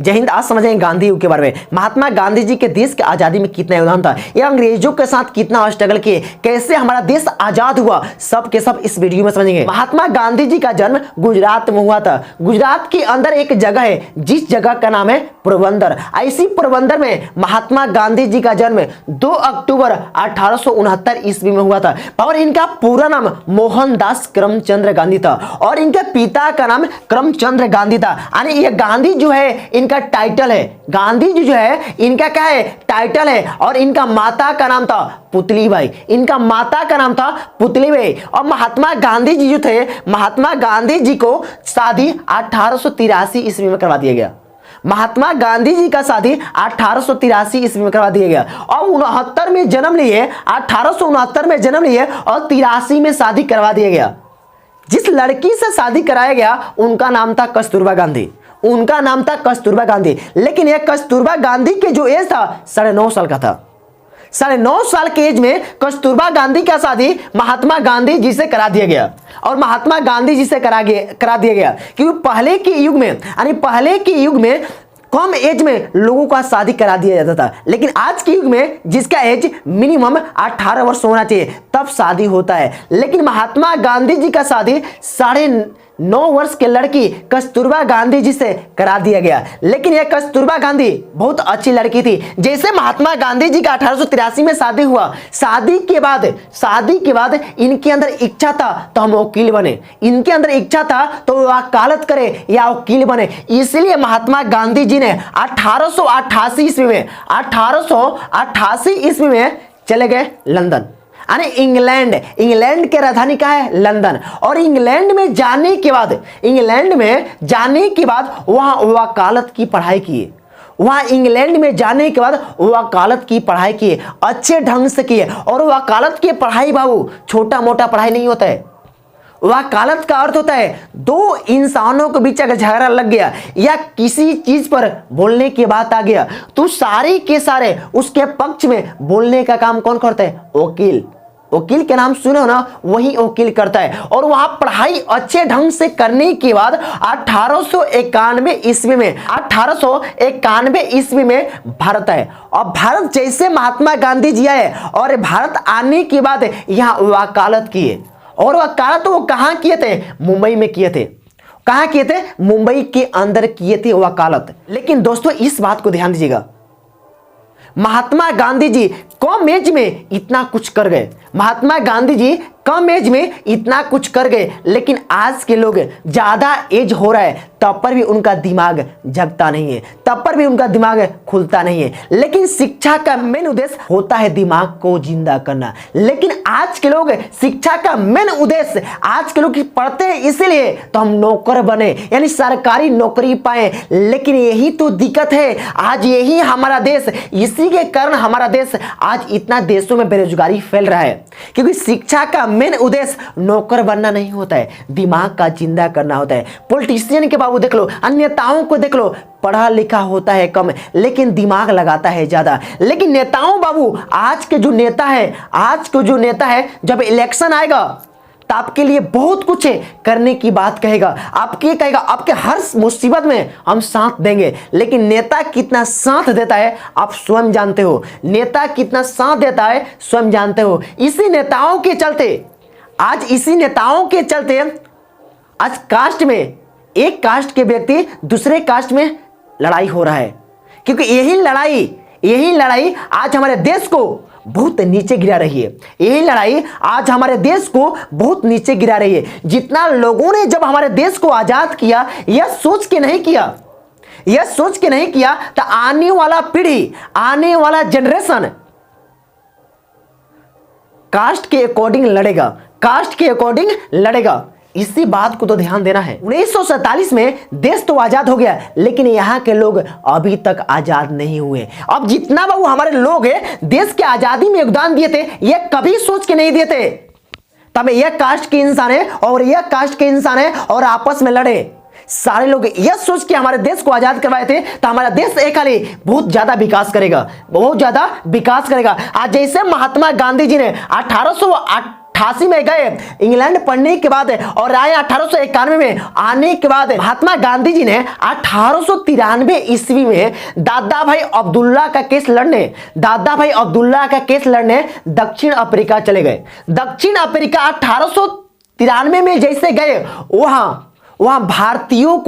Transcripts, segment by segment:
जय हिंद। आज समझेंगे गांधी युग के बारे में। महात्मा गांधी जी के देश की आजादी में कितना योगदान था, ये अंग्रेजों के साथ कितना स्ट्रगल किए, कैसे हमारा देश आजाद हुआ, सब के सब इस वीडियो में समझेंगे। महात्मा गांधी जी का जन्म गुजरात में हुआ था। गुजरात के अंदर एक जगह है जिस जगह का नाम है पोरबंदर। ऐसी पोरबंदर में महात्मा गांधी जी का जन्म 2 अक्टूबर 1869 ईस्वी में हुआ था। और इनका पूरा नाम मोहनदास करमचंद गांधी था और इनके पिता का नाम करमचंद गांधी था। यानी ये गांधी जो है इनका टाइटल है, गांधी जी जो है इनका क्या है, टाइटल है। और इनका माता का नाम था पुतलीबाई, इनका माता का नाम था पुतलीबाई। और महात्मा गांधी जी जो थे, महात्मा गांधी जी को शादी 1883 ईस्वी में करवा दिया गया। महात्मा गांधी जी का शादी 1883 ईस्वी में करवा दिया गया और 69 में जन्म लिए, 1869 में जन्म लिए और 83 में शादी करवा दिया गया। जिस लड़की से शादी कराया गया उनका नाम था कस्तूरबा गांधी, उनका नाम था कस्तूरबा गांधी। लेकिन यह कस्तूरबा गांधी के जो एज था 9.5 साल का था। 9.5 साल के एज में कस्तूरबा गांधी का शादी महात्मा गांधी जी से करा दिया गया। और महात्मा गांधी जी से करा दिया गया क्योंकि पहले के युग में, यानी पहले के युग में कम एज में लोगों का शादी करा दिया जाता था। लेकिन आज के युग में जिसका एज मिनिमम 18 वर्ष होना चाहिए तब शादी होता है। लेकिन महात्मा गांधी जी का शादी 9.5 वर्ष के लड़की कस्तूरबा गांधी जी से करा दिया गया। लेकिन यह कस्तूरबा गांधी बहुत अच्छी लड़की थी। जैसे महात्मा गांधी जी का 1883 में शादी हुआ, शादी के बाद इनके अंदर इच्छा था तो हम वकील बने, इनके अंदर इच्छा था तो वकालत करे या वकील बने। इसलिए महात्मा गांधी जी ने 1888 ईस्वी में चले गए लंदन, यानी इंग्लैंड के राजधानी क्या है, लंदन। और इंग्लैंड में जाने के बाद वहां वकालत की पढ़ाई किए, वहां इंग्लैंड में जाने के बाद वकालत की पढ़ाई किए, अच्छे ढंग से किए। और वकालत की पढ़ाई बाबू छोटा मोटा पढ़ाई नहीं होता है। वकालत का अर्थ होता है दो इंसानों के बीच अगर झगड़ा लग गया या किसी चीज पर बोलने की बात आ गया तो सारे के सारे उसके पक्ष में बोलने का काम कौन करता है, वकील। वकील के नाम सुने हो ना, वही वकील करता है। और वहां पढ़ाई अच्छे ढंग से करने के बाद 1891 ईस्वी में भारत आए। और भारत जैसे महात्मा गांधी जी आए और भारत आने के बाद यहाँ वकालत किए। और वकालत वो कहां किए थे, मुंबई में किए थे। कहां किए थे, मुंबई के अंदर किए थे वकालत। लेकिन दोस्तों इस बात को ध्यान दीजिएगा, महात्मा गांधी जी कम एज में इतना कुछ कर गए, महात्मा गांधी जी कम एज में इतना कुछ कर गए। लेकिन आज के लोग ज्यादा एज हो रहा है तब पर भी उनका दिमाग जगता नहीं है, तब पर भी उनका दिमाग खुलता नहीं है। लेकिन शिक्षा का मेन उद्देश्य होता है दिमाग को जिंदा करना। लेकिन आज के लोग शिक्षा का मेन उद्देश्य, आज के लोग पढ़ते हैं इसीलिए तो हम नौकर बने, यानी सरकारी नौकरी पाए। लेकिन यही तो दिक्कत है, आज यही हमारा देश, इसी के कारण हमारा देश आज इतना देशों में बेरोजगारी फैल रहा है। क्योंकि शिक्षा का मेन उद्देश्य नौकर बनना नहीं होता है, दिमाग का जिंदा करना होता है। पॉलिटिशियन के बाबू देख लो, नेताओं को देख लो, पढ़ा लिखा होता है कम लेकिन दिमाग लगाता है ज्यादा। लेकिन नेताओं बाबू, आज के जो नेता है जब इलेक्शन आएगा तो आपके लिए बहुत कुछ है करने की बात कहेगा, आपके हर मुसीबत में हम साथ देंगे। लेकिन नेता कितना साथ देता है आप स्वयं जानते हो, नेता कितना साथ देता है स्वयं जानते हो। इसी नेताओं के चलते आज कास्ट में एक कास्ट के व्यक्ति दूसरे कास्ट में लड़ाई हो रहा है। क्योंकि यही लड़ाई आज हमारे देश को बहुत नीचे गिरा रही है। यही लड़ाई आज हमारे देश को बहुत नीचे गिरा रही है। जितना लोगों ने जब हमारे देश को आजाद किया, यह सोच के नहीं किया तो आने वाला पीढ़ी, आने वाला जनरेशन कास्ट के अकॉर्डिंग लड़ेगा। इसी बात को तो ध्यान देना है। 1947 में देश तो आजाद हो गया लेकिन यहाँ के लोग अभी तक आजाद नहीं हुए। अब जितना बाबू हमारे लोग हैं देश के आजादी में योगदान दिए थे, ये कभी सोच के नहीं दिए थे तब यह कास्ट के इंसान है और यह कास्ट के इंसान है और आपस में लड़े। सारे लोग यह सोच के हमारे देश को आजाद करवाए थे तो हमारा देश एक हाली बहुत ज्यादा विकास करेगा। आज जैसे महात्मा गांधी जी ने 1888 1888 में गए इंग्लैंड पढ़ने के बाद और आए 1891 में। आने के बाद महात्मा गांधी जी ने 1893 ईस्वी में दादा भाई अब्दुल्ला का केस लड़ने दक्षिण अफ्रीका चले गए। दक्षिण अफ्रीका 1893 में जैसे गए वहां भारतीयों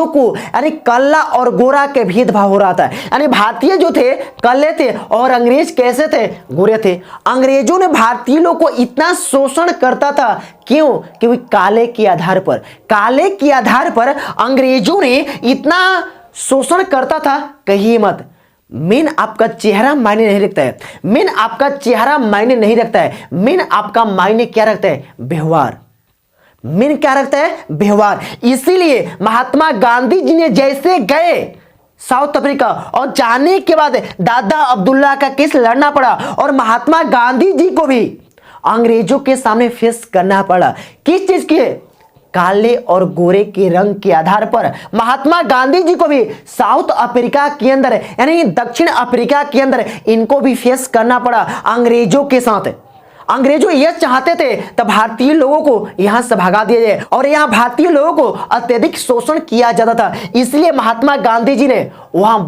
को यानी कल्ला और गोरा के भेदभाव हो रहा था। यानी भारतीय जो थे कल्ले थे और अंग्रेज कैसे थे, गोरे थे। अंग्रेजों ने भारतीय लोगों को इतना शोषण करता था, क्यों? क्योंकि काले के आधार पर अंग्रेजों ने इतना शोषण करता था, कहिए मत। मेन आपका चेहरा मायने नहीं रखता है, मेन आपका मायने क्या रखता है? व्यवहार। मेन क्या रखता है? व्यवहार। इसीलिए महात्मा गांधी जी ने जैसे गए साउथ अफ्रीका और जाने के बाद दादा अब्दुल्ला का केस लड़ना पड़ा और महात्मा गांधी जी को भी अंग्रेजों के सामने फेस करना पड़ा। किस चीज के? काले और गोरे के रंग के आधार पर महात्मा गांधी जी को भी साउथ अफ्रीका के अंदर यानी दक्षिण अफ्रीका के अंदर इनको भी फेस करना पड़ा अंग्रेजों के साथ। अंग्रेजों ये चाहते थे तब भारतीय लोगों को यहां से भगा दिया जाए और यहां भारतीय लोगों को अत्यधिक शोषण किया जाता था। इसलिए महात्मा गांधी जी ने वहां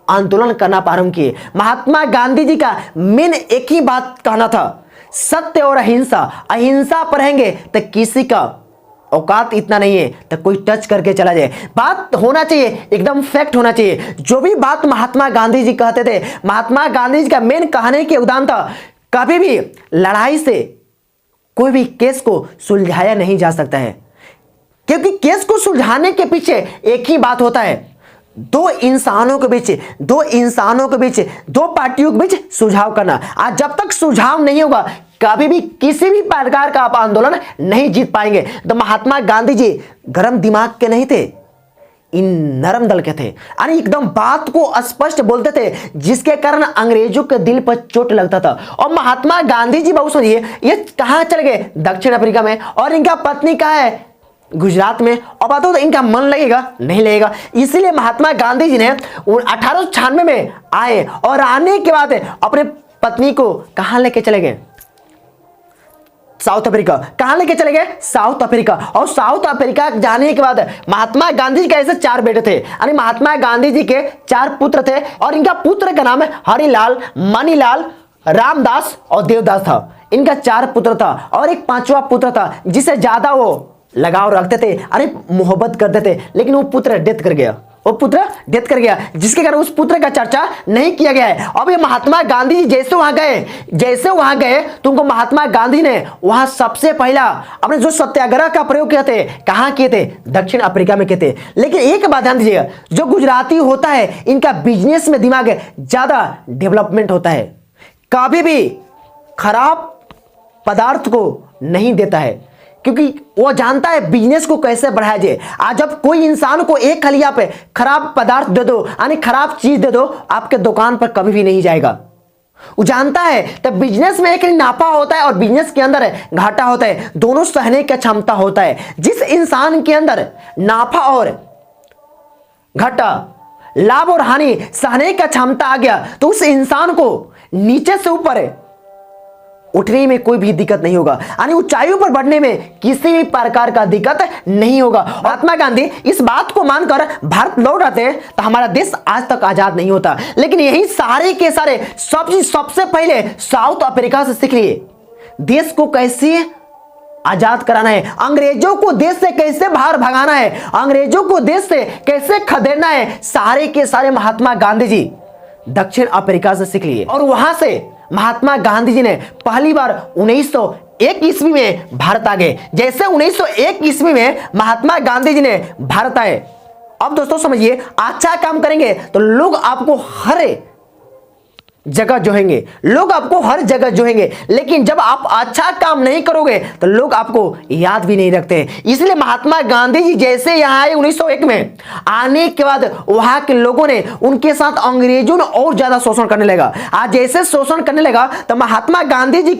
आंदोलन करना प्रारंभ किए। महात्मा गांधी जी का मेन एक ही बात कहना था, सत्य और अहिंसा पर रहेंगे तो किसी का औकात इतना नहीं है तो कोई टच करके चला जाए। बात होना चाहिए, एकदम फैक्ट होना चाहिए। जो भी बात महात्मा गांधी जी कहते थे, महात्मा गांधी जी का मेन कहने के उदाहरण था, कभी भी लड़ाई से कोई भी केस को सुलझाया नहीं जा सकता है, क्योंकि केस को सुलझाने के पीछे एक ही बात होता है, दो इंसानों के बीच, दो पार्टियों के बीच सुलझाव करना। आज जब तक सुलझाव नहीं होगा कभी भी किसी भी प्रकार का आप आंदोलन नहीं जीत पाएंगे। तो महात्मा गांधी जी गरम दिमाग के नहीं थे, इन नरम दल के थे, यानी एकदम बात को स्पष्ट बोलते थे, जिसके कारण अंग्रेजों के दिल पर चोट लगता था। और महात्मा गांधी जी बहुत सुनिए, ये कहां चले गए? दक्षिण अफ्रीका में, और इनका पत्नी कहां है? गुजरात में। और बात हो तो इनका मन लगेगा? नहीं लगेगा। इसीलिए महात्मा गांधी जी ने 1896 में आए और आने के बाद अपने पत्नी को कहां लेके चले गए? South Africa. कहां लेके चले गए? South Africa. और साउथ अफ्रीका जाने के बाद महात्मा गांधी जी के ऐसे 4 बेटे थे, यानी महात्मा गांधी जी के 4 पुत्र थे और इनका पुत्र का नाम है हरिलाल, मणिलाल, रामदास और देवदास था। इनका 4 पुत्र था और एक 5वां पुत्र था जिसे ज्यादा वो लगाव रखते थे, अरे मोहब्बत करते थे, लेकिन वो पुत्र डेथ कर गया, जिसके कारण उस पुत्र का चर्चा नहीं किया गया है। अब ये महात्मा गांधी जी जैसे वहां गए तुमको महात्मा गांधी ने वहां सबसे पहला अपने जो सत्याग्रह का प्रयोग किया थे, कहां किए थे? दक्षिण अफ्रीका में किए थे। लेकिन एक बात ध्यान दीजिएगा, जो गुजराती होता है इनका बिजनेस में दिमाग ज्यादा डेवलपमेंट होता है, कभी भी खराब पदार्थ को नहीं देता है, क्योंकि वो जानता है बिजनेस को कैसे बढ़ाया जाए। आज जब कोई इंसान को एक खलिया पे खराब पदार्थ दे दो, यानी खराब चीज दे दो, आपके दुकान पर कभी भी नहीं जाएगा। वो जानता है तब बिजनेस में एक नाफा होता है और बिजनेस के अंदर घाटा होता है, दोनों सहने की क्षमता होता है। जिस इंसान के अंदर नाफा और घाटा, लाभ और हानि सहने का क्षमता आ गया तो उस इंसान को नीचे से ऊपर उठने में कोई भी दिक्कत नहीं होगा, यानी ऊंचाइयों पर बढ़ने में किसी भी प्रकार का दिक्कत नहीं होगा। महात्मा गांधी इस बात को मानकर भारत लौट आते तो हमारा देश आज तक आजाद नहीं होता। लेकिन यही सारे के सारे सब चीज सबसे पहले साउथ अफ्रीका से सीख लिए, देश को कैसे आजाद कराना है, अंग्रेजों को देश से कैसे बाहर भगाना है, अंग्रेजों को देश से कैसे खदेड़ना है, सारे के सारे महात्मा गांधी जी दक्षिण अफ्रीका से सीख लिए। और वहां से महात्मा गांधी जी ने पहली बार 1901 ईस्वी में भारत आ गए। जैसे 1901 ईस्वी में महात्मा गांधी जी ने भारत आए, अब दोस्तों समझिए, अच्छा काम करेंगे तो लोग आपको हर जगह जोहेंगे, लेकिन जब आप अच्छा काम नहीं करोगे तो लोग आपको याद भी नहीं रखते। इसलिए महात्मा गांधी जी जैसे यहाँ आए 1901 में, आने के बाद वहां के लोगों ने उनके साथ अंग्रेजों ने और ज्यादा शोषण करने लगा। आज जैसे शोषण करने लगा तो महात्मा गांधी जी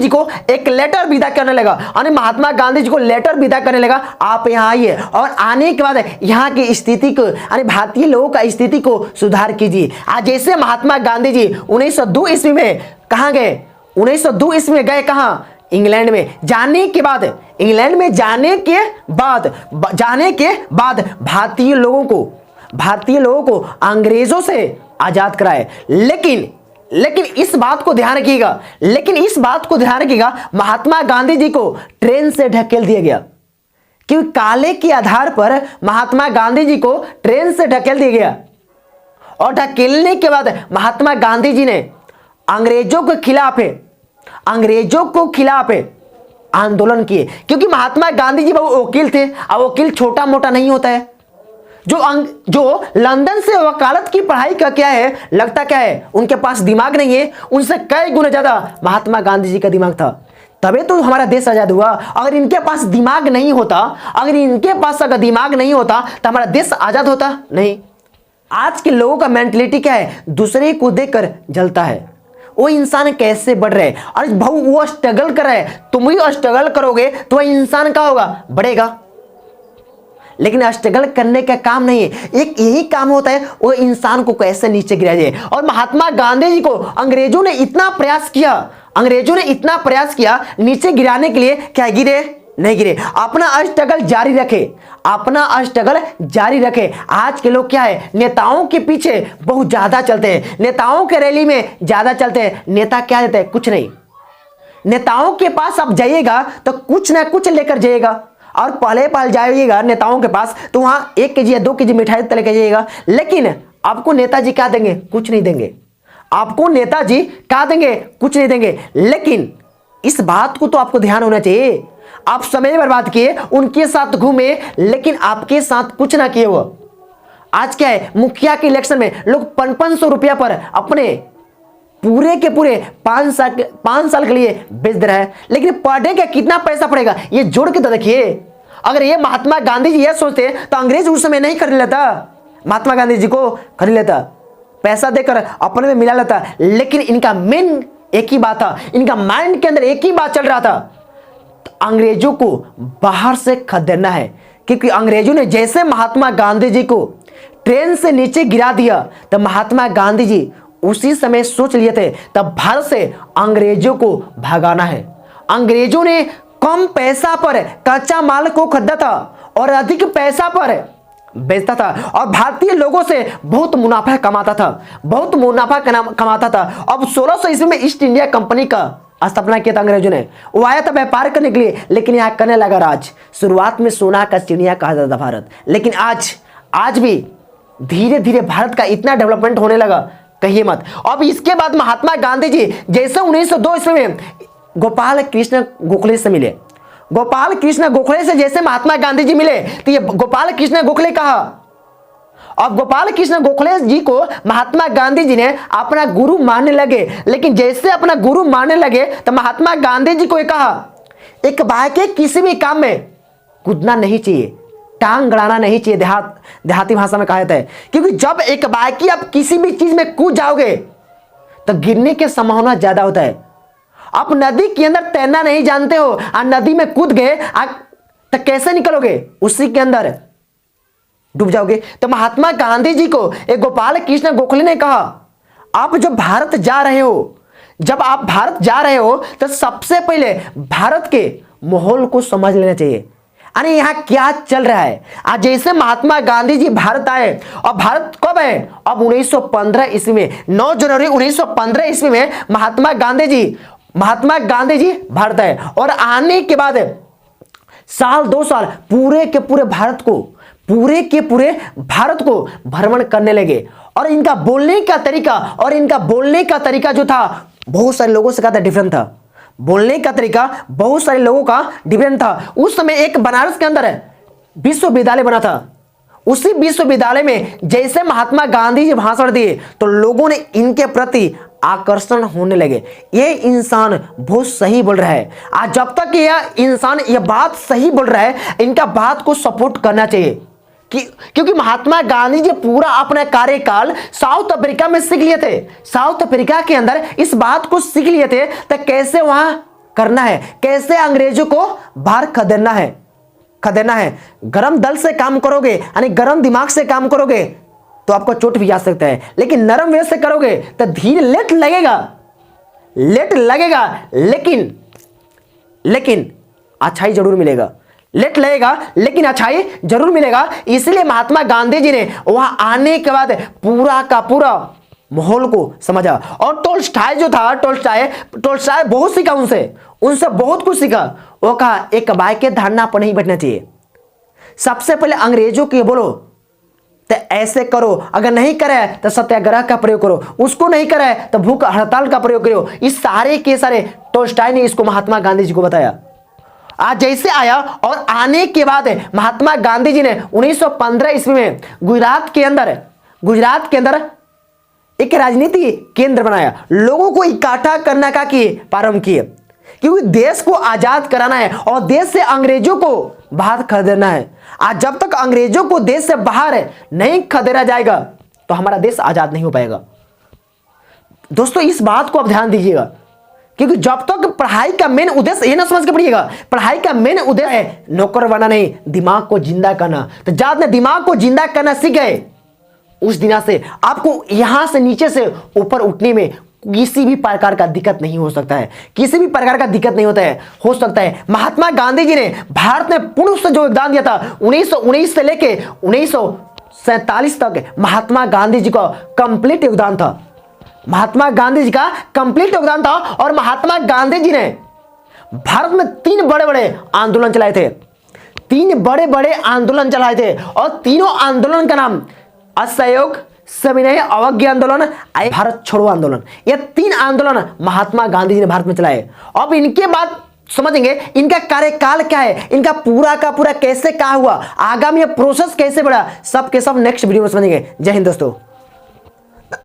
को एक लेटर विदा करने लगा, यानी महात्मा गांधी जी को लेटर विदा करने लगा, आप यहाँ आइए और आने के बाद यहाँ की स्थिति को, यानी भारतीय लोगों का स्थिति को सुधार कीजिए। आज जैसे महात्मा गांधी जी 1902 ईस्वी में कहां गए? 1902 ईस्वी में गए कहां? इंग्लैंड में। जाने के बाद, इंग्लैंड में जाने के बाद भारतीय लोगों को अंग्रेजों से आजाद कराए। लेकिन इस बात को ध्यान रखिएगा, महात्मा गांधी जी को ट्रेन से ढकेल दिया गया। क्योंकि काले के आधार पर महात्मा गांधी जी को ट्रेन से ढकेल दिया गया और ढकेलने के बाद महात्मा गांधी जी ने अंग्रेजों के खिलाफ आंदोलन किए। क्योंकि महात्मा गांधी जी वो वकील थे, और वकील छोटा मोटा नहीं होता है। जो लंदन से वकालत की पढ़ाई का क्या है, लगता क्या है उनके पास दिमाग नहीं है, उनसे कई गुना ज्यादा महात्मा गांधी जी का दिमाग था। तभी तो हमारा देश आजाद हुआ। अगर इनके पास दिमाग नहीं होता, अगर दिमाग नहीं होता तो हमारा देश आजाद होता नहीं। आज के लोगों का मेंटलिटी क्या है? दूसरे को देखकर जलता है। वो इंसान कैसे बढ़ रहे हैं? अरे भाऊ वो स्ट्रगल कर रहे हैं, तुम भी स्ट्रगल करोगे तो वह इंसान क्या होगा? बढ़ेगा। लेकिन स्ट्रगल करने का काम नहीं है, एक यही काम होता है वो इंसान को कैसे नीचे गिराया जाए। और महात्मा गांधी जी को अंग्रेजों ने इतना प्रयास किया नीचे गिराने के लिए, क्या गिरे? नहीं गिरे। अपना स्ट्रगल जारी रखे। आज के लोग क्या है? नेताओं के पीछे बहुत ज्यादा चलते हैं, नेताओं के रैली में ज्यादा चलते हैं। नेता क्या देते हैं? कुछ नहीं। नेताओं के पास आप जाइएगा तो कुछ ना कुछ लेकर जाइएगा, और पहले जाइएगा नेताओं के पास तो वहां 1 केजी या 2 केजी मिठाई लेकर जाइएगा। लेकिन आपको नेताजी क्या देंगे? कुछ नहीं देंगे। लेकिन इस बात को तो आपको ध्यान होना चाहिए। आप समय बर्बाद किए, उनके साथ घूमे, लेकिन आपके साथ कुछ ना किए। वो आज क्या है? मुखिया के इलेक्शन में लोग 500 रुपया पर अपने पूरे के पूरे 5 साल के लिए बेच दे रहा है। लेकिन पर डे का कितना पैसा पड़ेगा ये जोड़ के तो देखिए। अगर ये महात्मा गांधी जी ये सोचते तो अंग्रेज उस समय नहीं खरीद लेता, महात्मा गांधी जी को खरीद लेता, पैसा देकर अपने में मिला लेता। लेकिन इनका मेन एक ही बात था, इनका माइंड के अंदर एक ही बात चल रहा था, अंग्रेजों को बाहर से खदेड़ना है। क्योंकि अंग्रेजों ने जैसे महात्मा गांधी जी को ट्रेन से नीचे गिरा दिया, तब महात्मा गांधी जी उसी समय सोच लिए थे तब भारत से अंग्रेजों को भगाना है। अंग्रेजों ने कम पैसा पर कच्चा माल को खरीदा था और अधिक पैसा पर बेचता था, और भारतीय लोगों से बहुत मुनाफा कमाता था। अब 1600 ईस्वी में ईस्ट इंडिया कंपनी का स्थापना किया था अंग्रेजों ने। वो आया था व्यापार करने के लिए, लेकिन यहाँ करने लगा राज। शुरुआत में सोना का चिड़िया कहा जाता था भारत, लेकिन आज भी धीरे धीरे भारत का इतना डेवलपमेंट होने लगा, कहिए मत। अब इसके बाद महात्मा गांधी जी जैसे 1902 ईस्वी में गोपाल कृष्ण गोखले से मिले, गोपाल कृष्ण गोखले से जैसे महात्मा गांधी जी मिले तो ये गोपाल कृष्ण गोखले कहा। अब गोपाल कृष्ण गोखले जी को महात्मा गांधी जी ने अपना गुरु मानने लगे। लेकिन जैसे अपना गुरु मानने लगे तो महात्मा गांधी जी को कहा, एक बाइक के किसी भी काम में कूदना नहीं चाहिए, टांग गड़ाना नहीं चाहिए, देहाती भाषा में कहा जाता है। क्योंकि जब एक बाइकी आप किसी भी चीज में कूद जाओगे तो गिरने की संभावना ज्यादा होता है। आप नदी के अंदर तैरना नहीं जानते हो और नदी में कूद गए तो कैसे निकलोगे? उसी के अंदर डूब जाओगे। तो महात्मा गांधी जी को एक गोपाल कृष्ण गोखले ने कहा, आप जब भारत जा रहे हो तो सबसे पहले भारत के माहौल को समझ लेना चाहिए। अरे यहाँ क्या चल रहा है? आज जैसे महात्मा गांधी जी भारत आए, और भारत कब है? अब 1915 ईस्वी में, 9 जनवरी 1915 ईस्वी में महात्मा गांधी जी भारत आए। और आने के बाद साल 2 साल पूरे के पूरे भारत को भ्रमण करने लगे। और इनका बोलने का तरीका जो था बहुत सारे लोगों से क्या डिफरेंट था। बोलने का तरीका बहुत सारे लोगों का डिफरेंट था। उस समय एक बनारस के अंदर विश्वविद्यालय बना था। उसी विश्वविद्यालय में जैसे महात्मा गांधी जी भाषण दिए तो लोगों ने इनके प्रति आकर्षण होने लगे। ये इंसान बहुत सही बोल रहा है। आज जब तक यह इंसान यह बात सही बोल रहा है, इनका बात को सपोर्ट करना चाहिए। क्योंकि महात्मा गांधी जी पूरा अपना कार्यकाल साउथ अफ्रीका में सीख लिए थे। साउथ अफ्रीका के अंदर इस बात को सीख लिए थे तो कैसे वहां करना है, कैसे अंग्रेजों को बाहर खदेड़ना है। गरम दल से काम करोगे, यानी गरम दिमाग से काम करोगे तो आपको चोट भी आ सकता है। लेकिन नरम वे से करोगे तो धीरे लेट लगेगा, लेट लगेगा लेकिन अच्छाई जरूर मिलेगा। लेट लगेगा लेकिन अच्छाई जरूर मिलेगा। इसलिए महात्मा गांधी जी ने वहां आने के बाद पूरा का पूरा माहौल को समझा। और टोल्स्टॉय जो था, टोल्स्टॉय बहुत सीखा उनसे बहुत कुछ सीखा। वो कहा एक बाय के धारणा पर नहीं बैठना चाहिए। सबसे पहले अंग्रेजों के बोलो तो ऐसे करो, अगर नहीं करे तो सत्याग्रह का प्रयोग करो, उसको नहीं करे तो भूख हड़ताल का प्रयोग करो। इस सारे के सारे टोल्स्टॉय ने इसको महात्मा गांधी जी को बताया। आज जैसे आया और आने के बाद महात्मा गांधी जी ने 1915 ईस्वी में गुजरात के अंदर एक राजनीति केंद्र बनाया, लोगों को इकट्ठा करने का प्रारंभ किए, क्योंकि देश को आजाद कराना है और देश से अंग्रेजों को बाहर खदेड़ना है। आज जब तक अंग्रेजों को देश से बाहर नहीं खदेड़ा जाएगा तो हमारा देश आजाद नहीं हो पाएगा। दोस्तों इस बात को आप ध्यान दीजिएगा, क्योंकि जब तक पढ़ाई का मेन उद्देश्य, ये ना समझ के पढ़िएगा, पढ़ाई का मेन उद्देश्य है नौकर बनना नहीं, दिमाग को जिंदा करना। तो जब आपने दिमाग को जिंदा करना सीख गए, उस दिन से आपको यहां से नीचे से ऊपर उठने में किसी भी प्रकार का दिक्कत नहीं हो सकता है, किसी भी प्रकार का दिक्कत नहीं हो सकता है। महात्मा गांधी जी ने भारत में पूर्ण से जो योगदान दिया था 1919 से लेके 1947 तक, महात्मा गांधी जी का कंप्लीट योगदान था। महात्मा गांधी जी का कंप्लीट योगदान था। और महात्मा गांधी जी ने भारत में 3 बड़े-बड़े आंदोलन चलाए थे, 3 बड़े-बड़े आंदोलन चलाए थे। और तीनों आंदोलन का नाम असहयोग, सविनय अवज्ञा आंदोलन, भारत छोड़ो आंदोलन, ये 3 आंदोलन महात्मा गांधी जी ने भारत में चलाए। अब इनके बाद समझेंगे इनका कार्यकाल क्या है, इनका पूरा का पूरा कैसे क्या हुआ, आगामी प्रोसेस कैसे बढ़ा, सब के सब नेक्स्ट वीडियो में समझेंगे। जय हिंद दोस्तों।